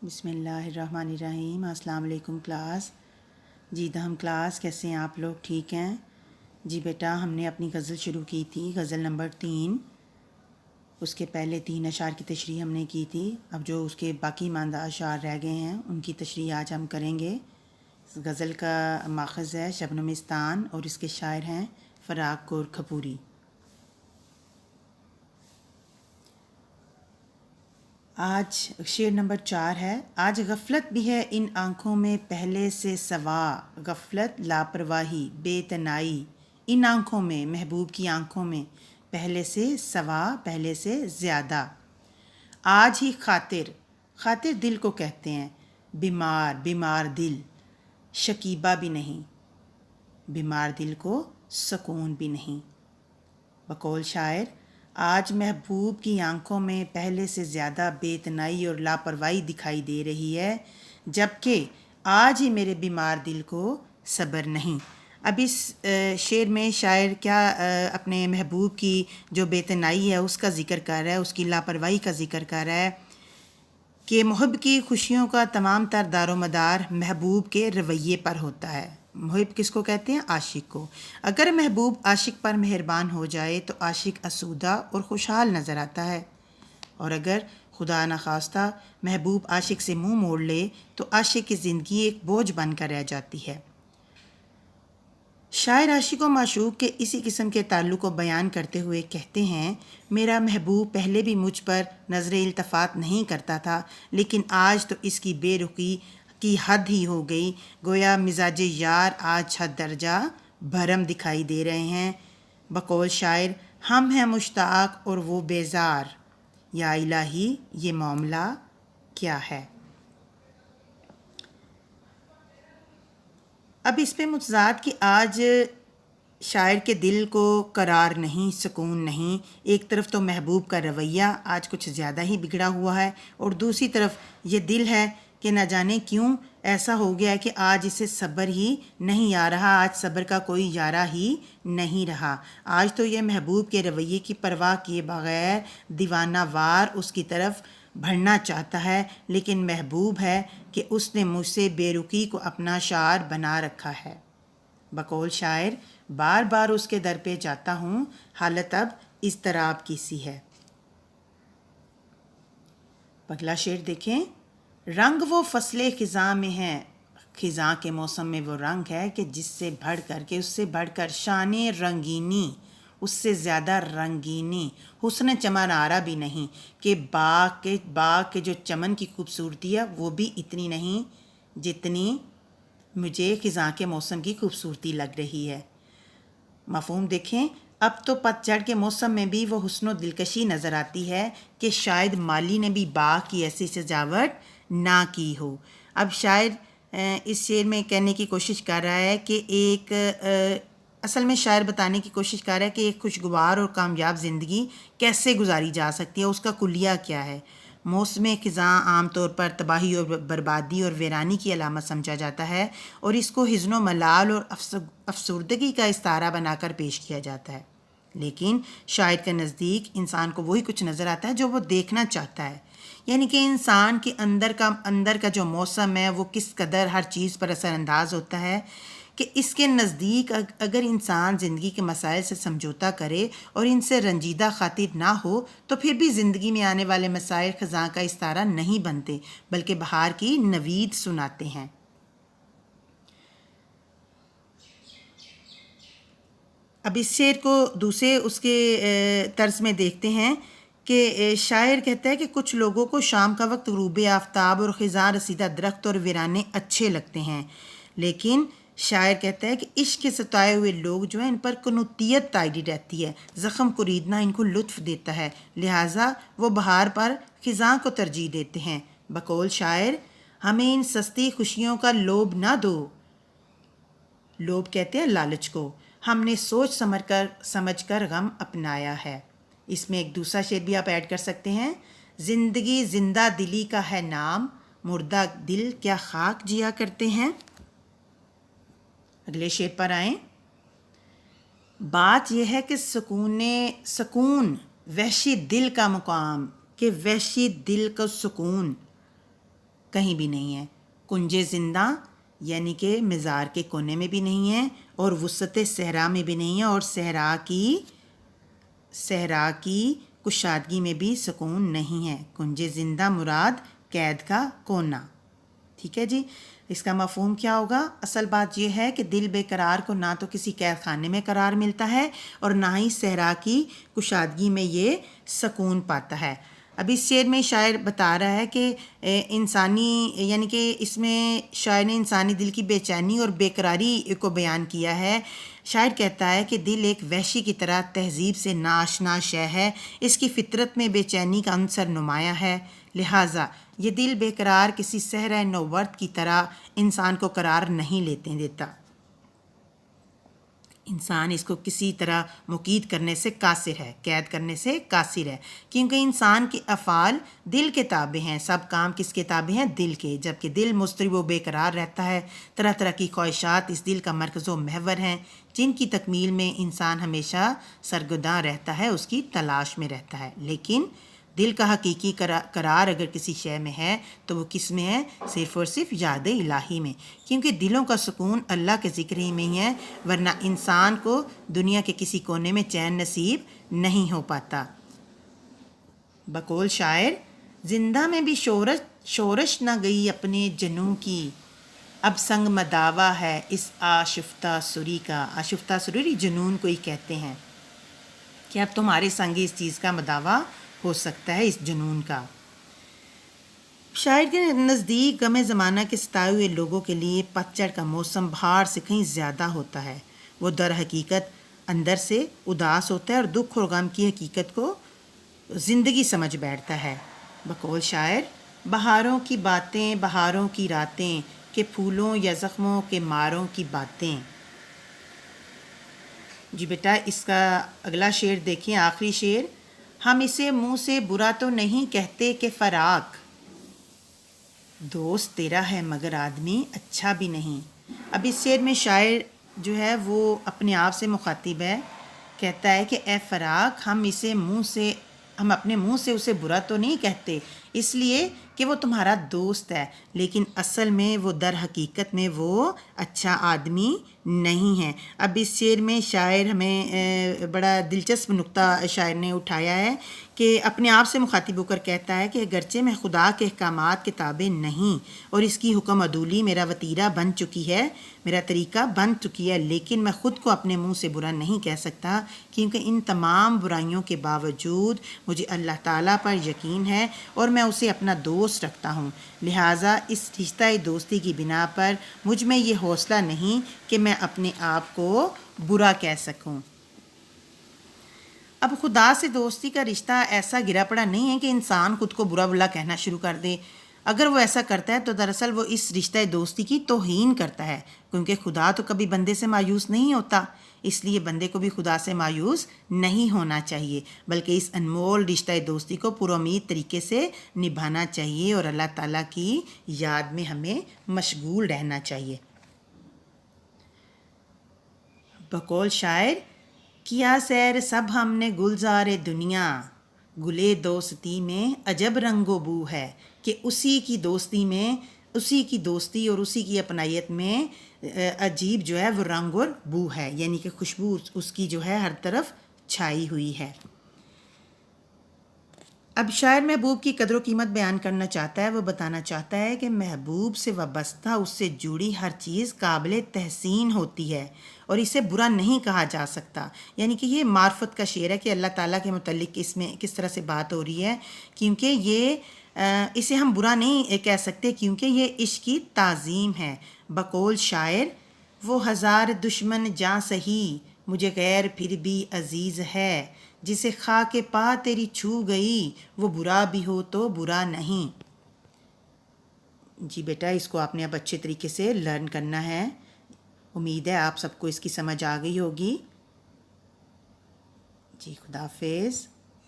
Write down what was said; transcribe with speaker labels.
Speaker 1: بسم اللہ الرحمن الرحیم۔ السلام علیکم کلاس۔ جی ہم کلاس کیسے ہیں آپ لوگ؟ ٹھیک ہیں جی بیٹا؟ ہم نے اپنی غزل شروع کی تھی، غزل نمبر 3۔ اس کے پہلے 3 اشعار کی تشریح ہم نے کی تھی۔ اب جو اس کے باقی ماندہ اشعار رہ گئے ہیں ان کی تشریح آج ہم کریں گے۔ غزل کا ماخذ ہے شبنمستان اور اس کے شاعر ہیں فراق کور کھپوری۔ آج شعر نمبر 4 ہے۔ آج غفلت بھی ہے ان آنکھوں میں پہلے سے سوا، غفلت لاپرواہی بے تنائی ان آنکھوں میں، محبوب کی آنکھوں میں، پہلے سے سوا، پہلے سے زیادہ۔ آج ہی خاطر، خاطر دل کو کہتے ہیں، بیمار، بیمار دل، شکیبہ بھی نہیں، بیمار دل کو سکون بھی نہیں۔ بقول شاعر، آج محبوب کی آنکھوں میں پہلے سے زیادہ بے اتنائی اور لاپرواہی دکھائی دے رہی ہے، جبکہ آج ہی میرے بیمار دل کو صبر نہیں۔ اب اس شعر میں شاعر کیا اپنے محبوب کی جو بے اتنائی ہے اس کا ذکر کر رہا ہے، اس کی لاپرواہی کا ذکر کر رہا ہے کہ محب کی خوشیوں کا تمام تر دار و مدار محبوب کے رویے پر ہوتا ہے۔ محب کس کو کہتے ہیں؟ عاشق کو۔ اگر محبوب عاشق پر مہربان ہو جائے تو عاشق آسودہ اور خوشحال نظر آتا ہے، اور اگر خدا نخواستہ محبوب عاشق سے منہ موڑ لے تو عاشق کی زندگی ایک بوجھ بن کر رہ جاتی ہے۔ شاعر عاشق و معشوق کے اسی قسم کے تعلق کو بیان کرتے ہوئے کہتے ہیں، میرا محبوب پہلے بھی مجھ پر نظر التفات نہیں کرتا تھا، لیکن آج تو اس کی بے رخی کی حد ہی ہو گئی، گویا مزاج یار آج حد درجہ بھرم دکھائی دے رہے ہیں۔ بقول شاعر، ہم ہیں مشتاق اور وہ بیزار، یا الہی یہ معاملہ کیا ہے۔ اب اس پہ متضاد کہ آج شاعر کے دل کو قرار نہیں، سکون نہیں۔ ایک طرف تو محبوب کا رویہ آج کچھ زیادہ ہی بگڑا ہوا ہے، اور دوسری طرف یہ دل ہے کہ نہ جانے کیوں ایسا ہو گیا ہے کہ آج اسے صبر ہی نہیں آ رہا، آج صبر کا کوئی یارہ ہی نہیں رہا۔ آج تو یہ محبوب کے رویے کی پرواہ کیے بغیر دیوانہ وار اس کی طرف بڑھنا چاہتا ہے، لیکن محبوب ہے کہ اس نے مجھ سے بے رخی کو اپنا شعار بنا رکھا ہے۔ بقول شاعر، بار بار اس کے در پہ جاتا ہوں، حالت اب اضطراب کی سی ہے۔ اگلا شعر دیکھیں۔ رنگ وہ فصل خزاں میں ہے، خزاں کے موسم میں وہ رنگ ہے کہ جس سے بڑھ کر کے، اس سے بڑھ کر شان رنگینی، اس سے زیادہ رنگینی حسن چمن آرا بھی نہیں، کہ باغ کے جو چمن کی خوبصورتی ہے وہ بھی اتنی نہیں جتنی مجھے خزاں کے موسم کی خوبصورتی لگ رہی ہے۔ مفہوم دیکھیں، اب تو پت جھڑ کے موسم میں بھی وہ حسن و دلکشی نظر آتی ہے کہ شاید مالی نے بھی باغ کی ایسی سجاوٹ نہ کی ہو۔ اب شاعر اس شعر میں کہنے کی کوشش کر رہا ہے کہ اصل میں شاعر بتانے کی کوشش کر رہا ہے کہ ایک خوشگوار اور کامیاب زندگی کیسے گزاری جا سکتی ہے، اس کا کلیہ کیا ہے۔ موسم خزاں عام طور پر تباہی اور بربادی اور ویرانی کی علامت سمجھا جاتا ہے، اور اس کو حزن و ملال اور افسردگی کا استعارہ بنا کر پیش کیا جاتا ہے، لیکن شاعر کے نزدیک انسان کو وہی کچھ نظر آتا ہے جو وہ دیکھنا چاہتا ہے، یعنی کہ انسان کے اندر کا جو موسم ہے وہ کس قدر ہر چیز پر اثر انداز ہوتا ہے، کہ اس کے نزدیک اگر انسان زندگی کے مسائل سے سمجھوتا کرے اور ان سے رنجیدہ خاطر نہ ہو تو پھر بھی زندگی میں آنے والے مسائل خزاں کا استعارہ نہیں بنتے، بلکہ بہار کی نوید سناتے ہیں۔ اب اس شعر کو دوسرے اس کے طرز میں دیکھتے ہیں کہ شاعر کہتا ہے کہ کچھ لوگوں کو شام کا وقت غروب آفتاب اور خزاں رسیدہ درخت اور ویرانے اچھے لگتے ہیں، لیکن شاعر کہتا ہے کہ عشق کے ستائے ہوئے لوگ جو ہیں ان پر قنوتیت تاری رہتی ہے، زخم خریدنا ان کو لطف دیتا ہے، لہٰذا وہ بہار پر خزاں کو ترجیح دیتے ہیں۔ بقول شاعر، ہمیں ان سستی خوشیوں کا لوبھ نہ دو، لوبھ کہتے ہیں لالچ کو، ہم نے سوچ سمجھ کر غم اپنایا ہے۔ اس میں ایک دوسرا شعر بھی آپ ایڈ کر سکتے ہیں۔ زندگی زندہ دلی کا ہے نام، مردہ دل کیا خاک جیا کرتے ہیں۔ اگلے شعر پر آئیں۔ بات یہ ہے کہ سکون وحشی دل کا مقام، کہ وحشی دل کا سکون کہیں بھی نہیں ہے. کنج زندہ یعنی کہ مزار کے کونے میں بھی نہیں ہے اور وسط صحرا میں بھی نہیں ہے اور صحرا کی کشادگی میں بھی سکون نہیں ہے. کنج زندہ مراد قید کا کونا. ٹھیک ہے جی. اس کا مفہوم کیا ہوگا؟ اصل بات یہ ہے کہ دل بے قرار کو نہ تو کسی قید خانے میں قرار ملتا ہے اور نہ ہی صحرا کی کشادگی میں یہ سکون پاتا ہے. اب اس شعر میں شاعر بتا رہا ہے کہ انسانی یعنی کہ اس میں شاعر نے انسانی دل کی بے چینی اور بے قراری کو بیان کیا ہے. شاعر کہتا ہے کہ دل ایک وحشی کی طرح تہذیب سے ناآشنا شے ہے. اس کی فطرت میں بے چینی کا عنصر نمایاں ہے. لہٰذا یہ دل بے قرار کسی صحرا نوورد کی طرح انسان کو قرار نہیں لیتے دیتا. انسان اس کو کسی طرح مقید کرنے سے قاصر ہے، قید کرنے سے قاصر ہے، کیونکہ انسان کے افعال دل کے تابع ہیں. سب کام کس کے تابع ہیں؟ دل کے. جبکہ دل مضطرب و بے قرار رہتا ہے. طرح طرح کی خواہشات اس دل کا مرکز و محور ہیں جن کی تکمیل میں انسان ہمیشہ سرگرداں رہتا ہے، اس کی تلاش میں رہتا ہے. لیکن دل کا حقیقی قرار اگر کسی شے میں ہے تو وہ کس میں ہے؟ صرف اور صرف یاد الہی میں. کیونکہ دلوں کا سکون اللہ کے ذکر ہی میں ہی ہے، ورنہ انسان کو دنیا کے کسی کونے میں چین نصیب نہیں ہو پاتا. بقول شاعر: زندہ میں بھی شورش نہ گئی اپنے جنوں کی، اب سنگ مداوا ہے اس آشفتہ سری کا. آشفتہ سری جنون کو ہی کہتے ہیں کہ اب تمہارے سنگ اس چیز کا مداوا ہو سکتا ہے، اس جنون کا. شاعر کے نزدیک غم زمانہ کے ستائے ہوئے لوگوں کے لیے پتجھڑ کا موسم بہار سے کہیں زیادہ ہوتا ہے. وہ در حقیقت اندر سے اداس ہوتا ہے اور دکھ اور غم کی حقیقت کو زندگی سمجھ بیٹھتا ہے. بقول شاعر: بہاروں کی باتیں بہاروں کی راتیں، کہ پھولوں یا زخموں کے ماروں کی باتیں. جی بیٹا اس کا اگلا شعر دیکھیں، آخری شعر: ہم اسے منہ سے برا تو نہیں کہتے کہ فراق، دوست تیرا ہے مگر آدمی اچھا بھی نہیں. اب اس شعر میں شاعر جو ہے وہ اپنے آپ سے مخاطب ہے. کہتا ہے کہ اے فراق، ہم اپنے منہ سے اسے برا تو نہیں کہتے اس لیے کہ وہ تمہارا دوست ہے، لیکن اصل میں وہ در حقیقت میں وہ اچھا آدمی نہیں ہے. اب اس شعر میں شاعر ہمیں بڑا دلچسپ نقطہ شاعر نے اٹھایا ہے کہ اپنے آپ سے مخاطب ہو کر کہتا ہے کہ اگرچہ میں خدا کے احکامات کے تابع نہیں اور اس کی حکم عدولی میرا وتیرہ بن چکی ہے، میرا طریقہ بن چکی ہے، لیکن میں خود کو اپنے منہ سے برا نہیں کہہ سکتا، کیونکہ ان تمام برائیوں کے باوجود مجھے اللہ تعالیٰ پر یقین ہے اور میں اسے اپنا دوست رکھتا ہوں. لہٰذا اس رشتہ دوستی کی بنا پر مجھ میں یہ حوصلہ نہیں کہ میں اپنے آپ کو برا کہہ سکوں. اب خدا سے دوستی کا رشتہ ایسا گرا پڑا نہیں ہے کہ انسان خود کو برا بلا کہنا شروع کر دے. اگر وہ ایسا کرتا ہے تو دراصل وہ اس رشتہ دوستی کی توہین کرتا ہے، کیونکہ خدا تو کبھی بندے سے مایوس نہیں ہوتا. اس لیے بندے کو بھی خدا سے مایوس نہیں ہونا چاہیے، بلکہ اس انمول رشتہ دوستی کو پرامید طریقے سے نبھانا چاہیے اور اللہ تعالیٰ کی یاد میں ہمیں مشغول رہنا چاہیے. بقول شاعر: کیا سیر سب ہم نے گلزار دنیا، گلے دوستی میں عجب رنگ و بو ہے. کہ اسی کی دوستی اور اسی کی اپنائیت میں عجیب جو ہے وہ رنگ اور بو ہے، یعنی کہ خوشبو اس کی جو ہے ہر طرف چھائی ہوئی ہے. اب شاعر محبوب کی قدر و قیمت بیان کرنا چاہتا ہے. وہ بتانا چاہتا ہے کہ محبوب سے وابستہ اس سے جڑی ہر چیز قابل تحسین ہوتی ہے اور اسے برا نہیں کہا جا سکتا. یعنی کہ یہ معرفت کا شعر ہے کہ اللہ تعالیٰ کے متعلق اس میں کس طرح سے بات ہو رہی ہے، کیونکہ اسے ہم برا نہیں کہہ سکتے کیونکہ یہ عشق کی تعظیم ہے. بقول شاعر: وہ ہزار دشمن جاں سہی، مجھے غیر پھر بھی عزیز ہے، جسے خاک پا تیری چھو گئی، وہ برا بھی ہو تو برا نہیں. جی بیٹا اس کو آپ نے اب اچھے طریقے سے لرن کرنا ہے. امید ہے آپ سب کو اس کی سمجھ آ گئی ہوگی. جی خدا حافظ.